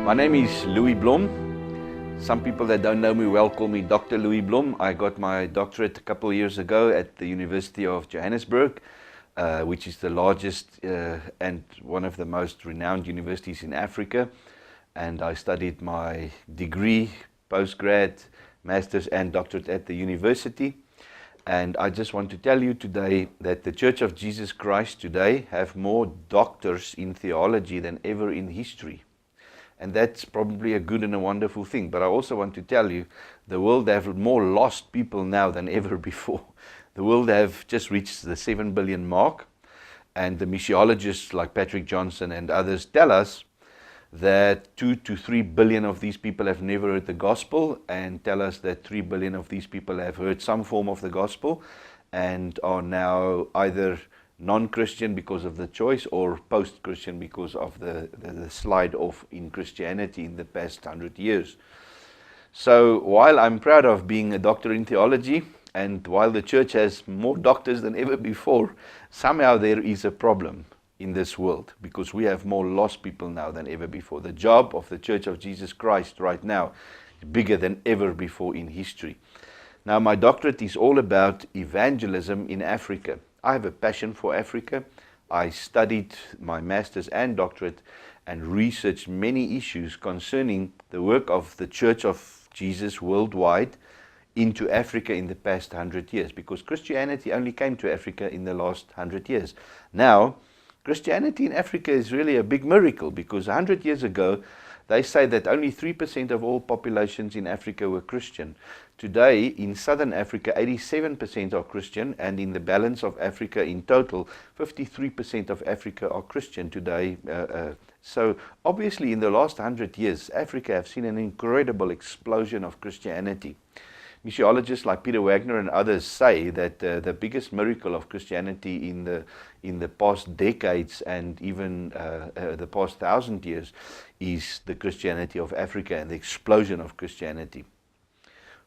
My name is Louis Blom. Some people that don't know me well call me Dr. Louis Blom. I got my doctorate a couple of years ago at the University of Johannesburg, which is the largest and one of the most renowned universities in Africa. And I studied my degree, postgrad, master's and doctorate at the university. And I just want to tell you today that the Church of Jesus Christ today have more doctors in theology than ever in history. And that's probably a good and a wonderful thing. But I also want to tell you, the world have more lost people now than ever before. The world have just reached the 7 billion mark. And the missiologists like Patrick Johnson and others tell us that 2 to 3 billion of these people have never heard the gospel, and tell us that 3 billion of these people have heard some form of the gospel and are now either non-Christian because of the choice or post-Christian because of the slide off in Christianity in the past 100 years. So while I'm proud of being a doctor in theology, and while the church has more doctors than ever before, somehow there is a problem in this world, because we have more lost people now than ever before. The job of the Church of Jesus Christ right now is bigger than ever before in history. Now, my doctorate is all about evangelism in Africa. I have a passion for Africa. I studied my master's and doctorate and researched many issues concerning the work of the Church of Jesus worldwide into Africa in the past 100 years, because Christianity only came to Africa in the last 100 years. Now, Christianity in Africa is really a big miracle, because 100 years ago, they say that only 3% of all populations in Africa were Christian. Today, in southern Africa, 87% are Christian, and in the balance of Africa in total, 53% of Africa are Christian today. So obviously, in the last 100 years, Africa have seen an incredible explosion of Christianity. Missiologists like Peter Wagner and others say that the biggest miracle of Christianity in the past decades and even the past 1,000 years is the Christianity of Africa and the explosion of Christianity.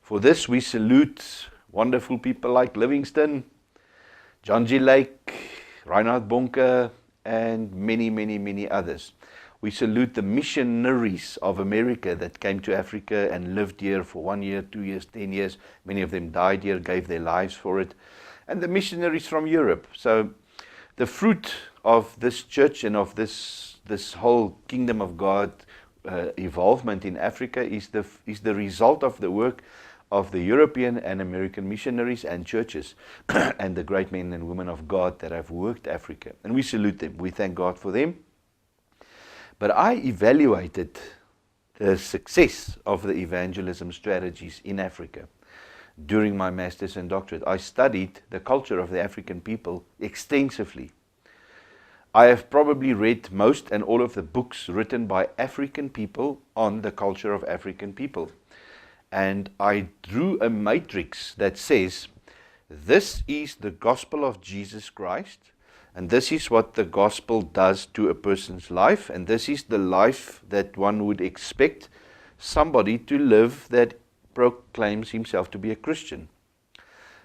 For this, we salute wonderful people like Livingstone, John G. Lake, Reinhard Bonke, and many, many, many others. We salute the missionaries of America that came to Africa and lived here for 1 year, 2 years, 10 years. Many of them died here, gave their lives for it. And the missionaries from Europe. So the fruit of this church and of this whole kingdom of God involvement in Africa is the result of the work of the European and American missionaries and churches and the great men and women of God that have worked Africa. And we salute them. We thank God for them. But I evaluated the success of the evangelism strategies in Africa during my master's and doctorate. I studied the culture of the African people extensively. I have probably read most and all of the books written by African people on the culture of African people. And I drew a matrix that says, this is the gospel of Jesus Christ, and this is what the gospel does to a person's life, and this is the life that one would expect somebody to live that proclaims himself to be a Christian.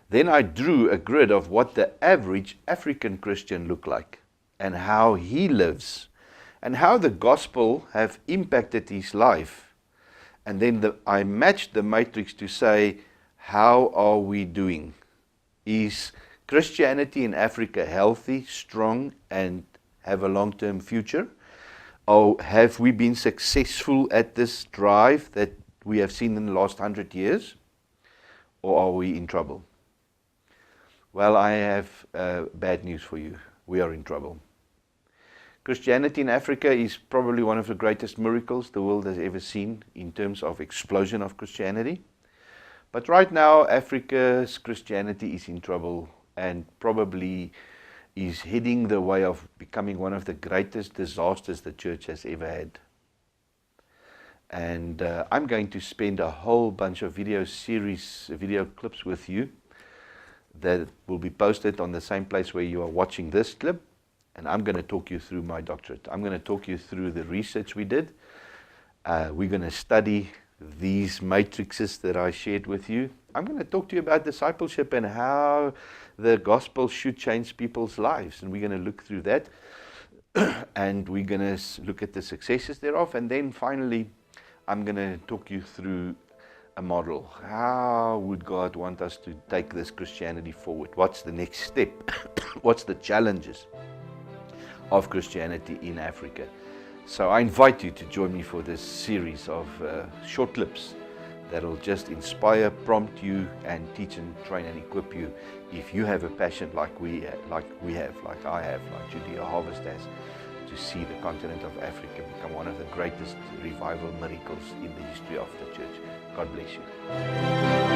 Then I drew a grid of what the average African Christian look like, and how he lives, and how the gospel have impacted his life. And then I matched the matrix to say, how are we doing? Is Christianity in Africa healthy, strong, and have a long-term future? Or have we been successful at this drive that we have seen in the last 100 years? Or are we in trouble? Well, I have bad news for you. We are in trouble. Christianity in Africa is probably one of the greatest miracles the world has ever seen in terms of explosion of Christianity. But right now, Africa's Christianity is in trouble and probably is heading the way of becoming one of the greatest disasters the church has ever had. And I'm going to spend a whole bunch of video clips with you that will be posted on the same place where you are watching this clip. And I'm going to talk you through my doctorate. I'm going to talk you through the research we did. We're going to study these matrices that I shared with you. I'm going to talk to you about discipleship and how the gospel should change people's lives. And we're going to look through that. and we're going to look at the successes thereof, and then finally I'm going to talk you through a model. How would God want us to take this Christianity forward? What's the next step? What's the challenges of Christianity in Africa? So I invite you to join me for this series of short clips that'll just inspire, prompt you, and teach and train and equip you if you have a passion like we have, like I have, like Judea Harvest has, to see the continent of Africa become one of the greatest revival miracles in the history of the church. God bless you.